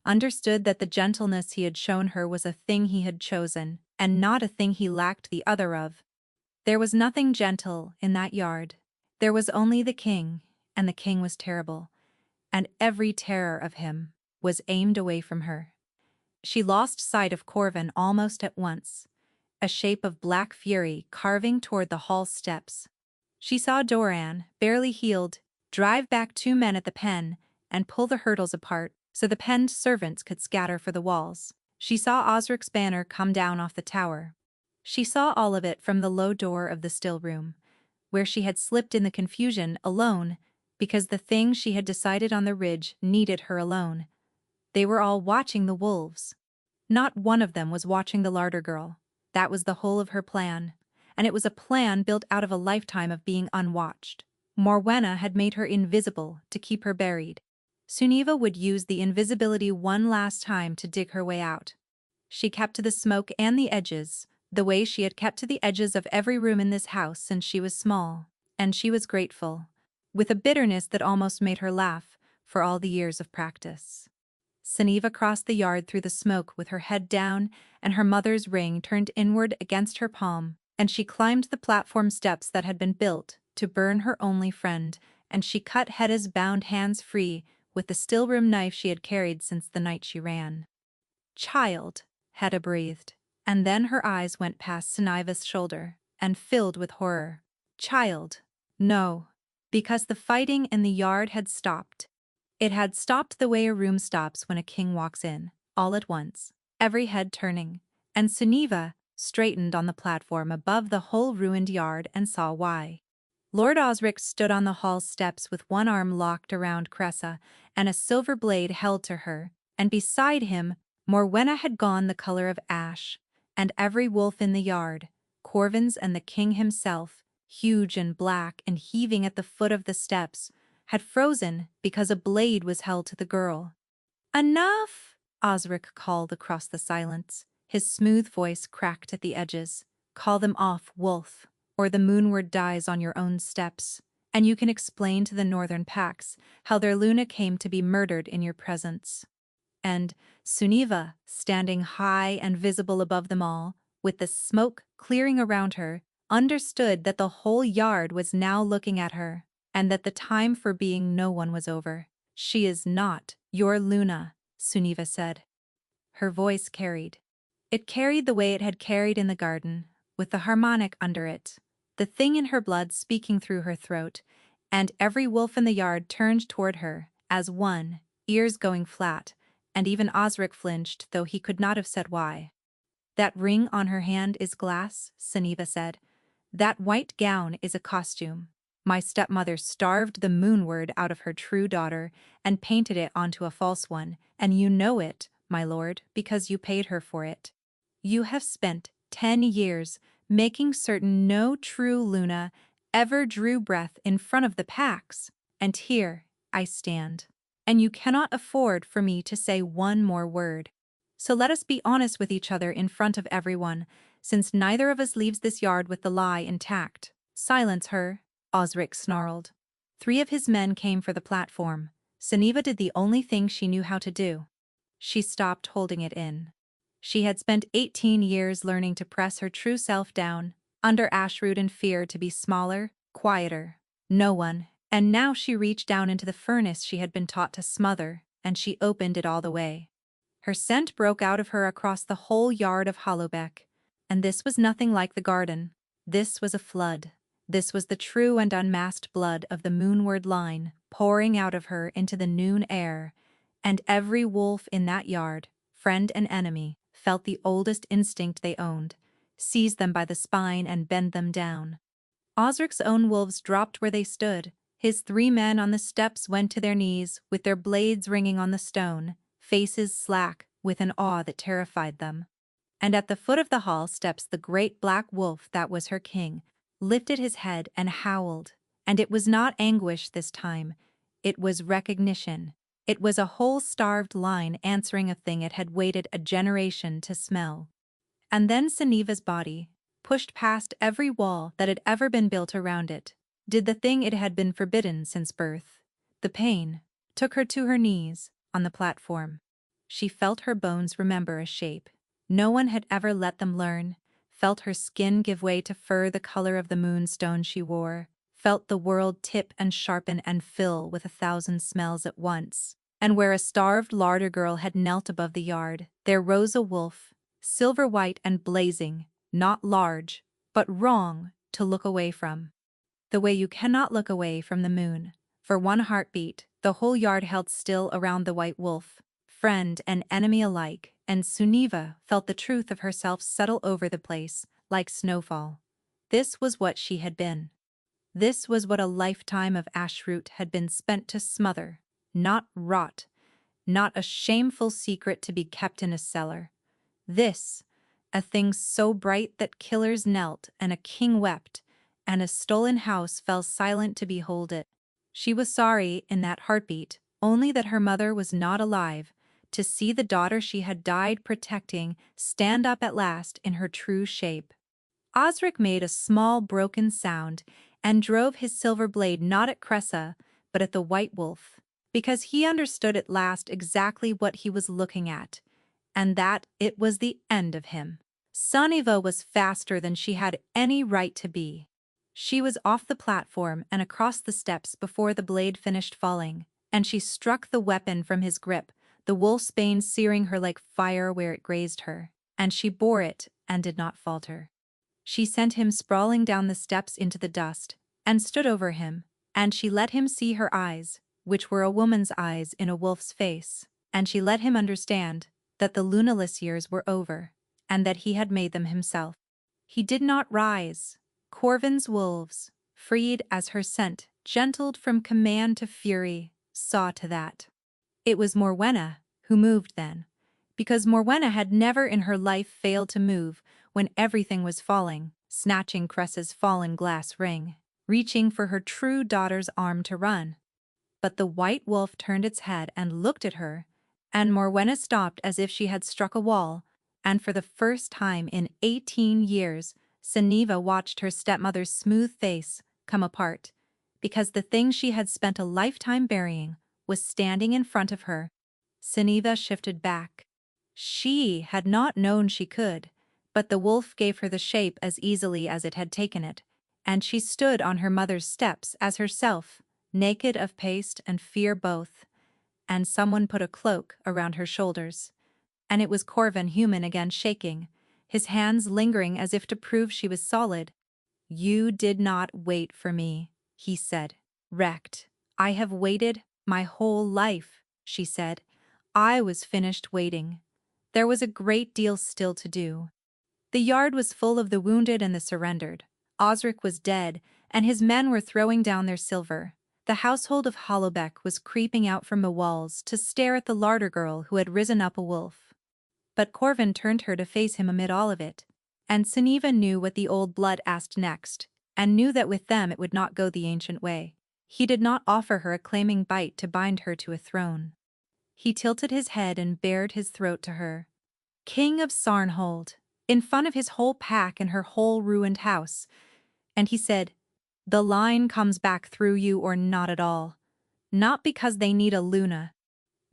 understood that the gentleness he had shown her was a thing he had chosen, and not a thing he lacked the other of. There was nothing gentle in that yard. There was only the king, and the king was terrible, and every terror of him was aimed away from her. She lost sight of Corvin almost at once, a shape of black fury carving toward the hall steps. She saw Doran, barely healed, drive back 2 men at the pen and pull the hurdles apart so the penned servants could scatter for the walls. She saw Osric's banner come down off the tower. She saw all of it from the low door of the still room, where she had slipped in the confusion alone because the thing she had decided on the ridge needed her alone. They were all watching the wolves. Not one of them was watching the larder girl. That was the whole of her plan, and it was a plan built out of a lifetime of being unwatched. Morwenna had made her invisible to keep her buried. Suniva would use the invisibility one last time to dig her way out. She kept to the smoke and the edges, the way she had kept to the edges of every room in this house since she was small, and she was grateful, with a bitterness that almost made her laugh, for all the years of practice. Suniva crossed the yard through the smoke with her head down and her mother's ring turned inward against her palm, and she climbed the platform steps that had been built to burn her only friend, and she cut Hedda's bound hands free with the stillroom knife she had carried since the night she ran. "Child," Hedda breathed, and then her eyes went past Suniva's shoulder and filled with horror. "Child." No, because the fighting in the yard had stopped. It had stopped the way a room stops when a king walks in, all at once, every head turning, and Suniva straightened on the platform above the whole ruined yard and saw why. Lord Osric stood on the hall steps with one arm locked around Cressa and a silver blade held to her, and beside him Morwenna had gone the color of ash, and every wolf in the yard, Corvin's and the king himself, huge and black and heaving at the foot of the steps, had frozen because a blade was held to the girl. "Enough!" Osric called across the silence. His smooth voice cracked at the edges. "Call them off, wolf, or the moonward dies on your own steps." and you can explain to the northern packs how their Luna came to be murdered in your presence. And Suniva, standing high and visible above them all, with the smoke clearing around her, understood that the whole yard was now looking at her, and that the time for being no one was over. "She is not your Luna," Suniva said. Her voice carried. It carried the way it had carried in the garden, with the harmonic under it, the thing in her blood speaking through her throat, and every wolf in the yard turned toward her, as one, ears going flat, and even Osric flinched, though he could not have said why. "That ring on her hand is glass," Suniva said. "That white gown is a costume. My stepmother starved the moonward out of her true daughter and painted it onto a false one, and you know it, my lord, because you paid her for it. You have spent 10 years making certain no true Luna ever drew breath in front of the packs, and here I stand. And you cannot afford for me to say one more word. So let us be honest with each other in front of everyone, since neither of us leaves this yard with the lie intact." "Silence her," Osric snarled. 3 of his men came for the platform. Suniva did the only thing she knew how to do. She stopped holding it in. She had spent 18 years learning to press her true self down, under ashroot and fear, to be smaller, quieter. No one, and now she reached down into the furnace she had been taught to smother, and she opened it all the way. Her scent broke out of her across the whole yard of Hollowbeck, and this was nothing like the garden. This was a flood. This was the true and unmasked blood of the moonward line, pouring out of her into the noon air, and every wolf in that yard, friend and enemy, felt the oldest instinct they owned, seized them by the spine and bend them down. Osric's own wolves dropped where they stood. His 3 men on the steps went to their knees, with their blades ringing on the stone, faces slack with an awe that terrified them. And at the foot of the hall steps the great black wolf that was her king, lifted his head and howled. And it was not anguish this time. It was recognition. It was a whole starved line answering a thing it had waited a generation to smell. And then Suniva's body, pushed past every wall that had ever been built around it, did the thing it had been forbidden since birth. The pain took her to her knees on the platform. She felt her bones remember a shape no one had ever let them learn, felt her skin give way to fur the color of the moonstone she wore, felt the world tip and sharpen and fill with 1,000 smells at once. And where a starved larder girl had knelt above the yard, there rose a wolf, silver white and blazing, not large, but wrong to look away from. The way you cannot look away from the moon. For one heartbeat, the whole yard held still around the white wolf, friend and enemy alike, and Suniva felt the truth of herself settle over the place, like snowfall. This was what she had been. This was what a lifetime of ashroot had been spent to smother, not rot, not a shameful secret to be kept in a cellar. This, a thing so bright that killers knelt and a king wept, and a stolen house fell silent to behold it. She was sorry, in that heartbeat, only that her mother was not alive, to see the daughter she had died protecting stand up at last in her true shape. Osric made a small broken sound and drove his silver blade not at Cressa, but at the white wolf, because he understood at last exactly what he was looking at, and that it was the end of him. Suniva was faster than she had any right to be. She was off the platform and across the steps before the blade finished falling, and she struck the weapon from his grip, the wolf's bane searing her like fire where it grazed her, and she bore it and did not falter. She sent him sprawling down the steps into the dust, and stood over him, and she let him see her eyes, which were a woman's eyes in a wolf's face, and she let him understand that the lunaless years were over, and that he had made them himself. He did not rise. Corvin's wolves, freed as her scent gentled from command to fury, saw to that. It was Morwenna who moved then, because Morwenna had never in her life failed to move when everything was falling, snatching Cressa's fallen glass ring, reaching for her true daughter's arm to run. But the white wolf turned its head and looked at her, and Morwenna stopped as if she had struck a wall, and for the first time in 18 years, Suniva watched her stepmother's smooth face come apart, because the thing she had spent a lifetime burying was standing in front of her. Sunniva shifted back. She had not known she could, but the wolf gave her the shape as easily as it had taken it, and she stood on her mother's steps as herself, naked of paste and fear both. And someone put a cloak around her shoulders. And it was Corvin, human again, shaking, his hands lingering as if to prove she was solid. "You did not wait for me," he said, wrecked. "I have waited my whole life," she said. "I was finished waiting." There was a great deal still to do. The yard was full of the wounded and the surrendered. Osric was dead, and his men were throwing down their silver. The household of Hollowbeck was creeping out from the walls to stare at the larder girl who had risen up a wolf. But Corvin turned her to face him amid all of it. And Sunniva knew what the old blood asked next, and knew that with them it would not go the ancient way. He did not offer her a claiming bite to bind her to a throne. He tilted his head and bared his throat to her. King of Sarnhold, in front of his whole pack and her whole ruined house. And he said, "The line comes back through you or not at all. Not because they need a Luna.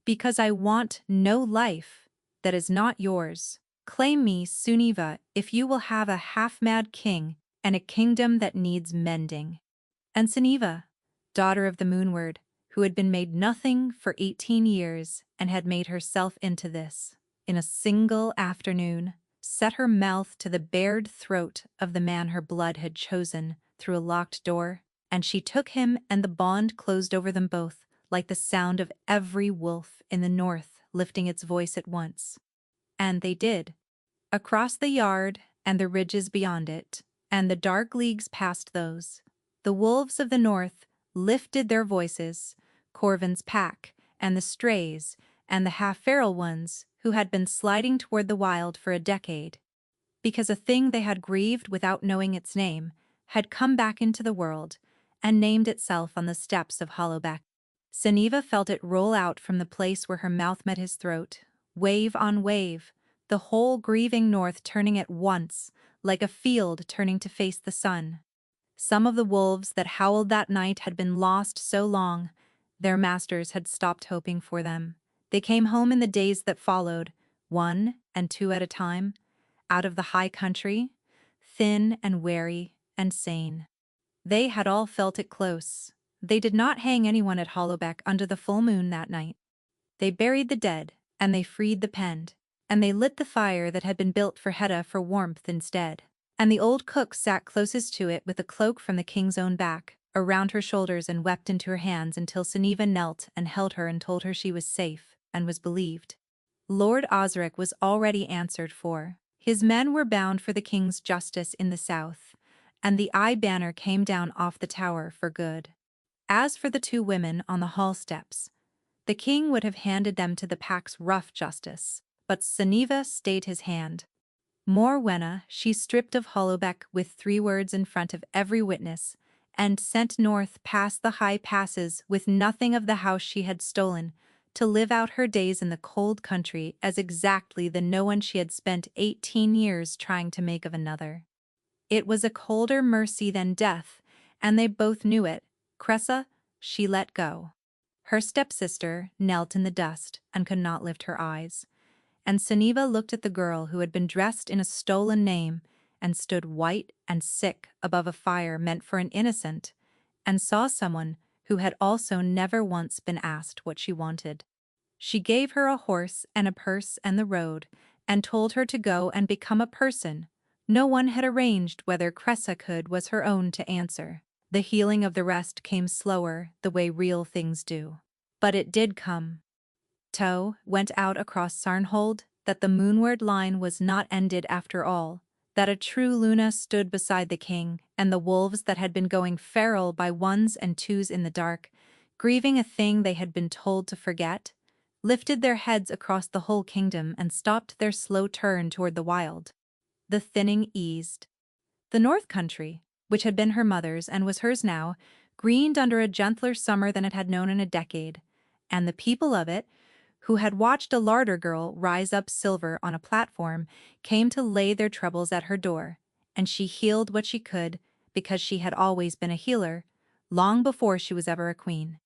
Because I want no life that is not yours. Claim me, Sunniva, if you will have a half-mad king and a kingdom that needs mending." And Sunniva, daughter of the Moonward, who had been made nothing for 18 years and had made herself into this, in a single afternoon, set her mouth to the bared throat of the man her blood had chosen through a locked door, and she took him, and the bond closed over them both, like the sound of every wolf in the north lifting its voice at once. And they did. Across the yard and the ridges beyond it, and the dark leagues past those, the wolves of the north lifted their voices, Corvin's pack, and the strays, and the half-feral ones who had been sliding toward the wild for a decade, because a thing they had grieved without knowing its name had come back into the world and named itself on the steps of Hollowbeck. Sunniva felt it roll out from the place where her mouth met his throat, wave on wave, the whole grieving north turning at once, like a field turning to face the sun. Some of the wolves that howled that night had been lost so long, their masters had stopped hoping for them. They came home in the days that followed, 1 and 2 at a time, out of the high country, thin and weary and sane. They had all felt it close. They did not hang anyone at Hollowbeck under the full moon that night. They buried the dead, and they freed the penned, and they lit the fire that had been built for Hedda for warmth instead. And the old cook sat closest to it with a cloak from the king's own back, around her shoulders, and wept into her hands until Sunniva knelt and held her and told her she was safe, and was believed. Lord Osric was already answered for. His men were bound for the king's justice in the south, and the eye banner came down off the tower for good. As for the 2 women on the hall steps, the king would have handed them to the pack's rough justice, but Sunniva stayed his hand. Morwenna she stripped of Hollowbeck with 3 words in front of every witness, and sent north past the high passes with nothing of the house she had stolen, to live out her days in the cold country as exactly the no one she had spent 18 years trying to make of another. It was a colder mercy than death, and they both knew it. Cressa, she let go. Her stepsister knelt in the dust and could not lift her eyes. And Sunniva looked at the girl who had been dressed in a stolen name and stood white and sick above a fire meant for an innocent, and saw someone who had also never once been asked what she wanted. She gave her a horse and a purse and the road, and told her to go and become a person. No one had arranged whether Cressa could was her own to answer. The healing of the rest came slower, the way real things do. But it did come. Toe went out across Sarnhold, that the moonward line was not ended after all, that a true Luna stood beside the king, and the wolves that had been going feral by 1s and 2s in the dark, grieving a thing they had been told to forget, lifted their heads across the whole kingdom and stopped their slow turn toward the wild. The thinning eased. The north country, which had been her mother's and was hers now, greened under a gentler summer than it had known in a decade, and the people of it, who had watched a larder girl rise up silver on a platform, came to lay their troubles at her door, and she healed what she could, because she had always been a healer, long before she was ever a queen.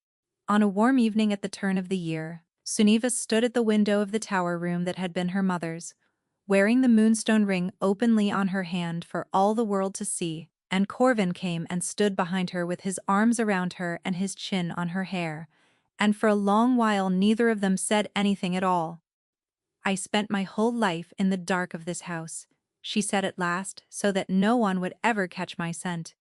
On a warm evening at the turn of the year, Sunniva stood at the window of the tower room that had been her mother's, wearing the moonstone ring openly on her hand for all the world to see, and Corvin came and stood behind her with his arms around her and his chin on her hair, and for a long while neither of them said anything at all. "I spent my whole life in the dark of this house," she said at last, "so that no one would ever catch my scent.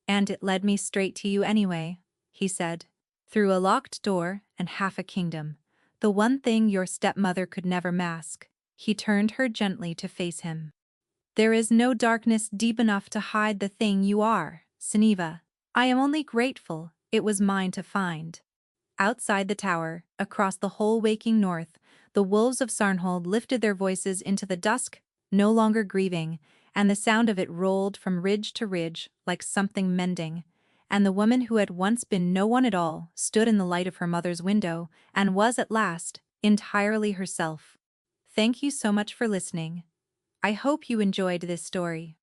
And it led me straight to you anyway," he said. "Through a locked door and half a kingdom. The one thing your stepmother could never mask." He turned her gently to face him. "There is no darkness deep enough to hide the thing you are, Sunniva. I am only grateful it was mine to find." Outside the tower, across the whole waking north, the wolves of Sarnhold lifted their voices into the dusk, no longer grieving, and the sound of it rolled from ridge to ridge like something mending. And the woman who had once been no one at all stood in the light of her mother's window and was at last entirely herself. Thank you so much for listening. I hope you enjoyed this story.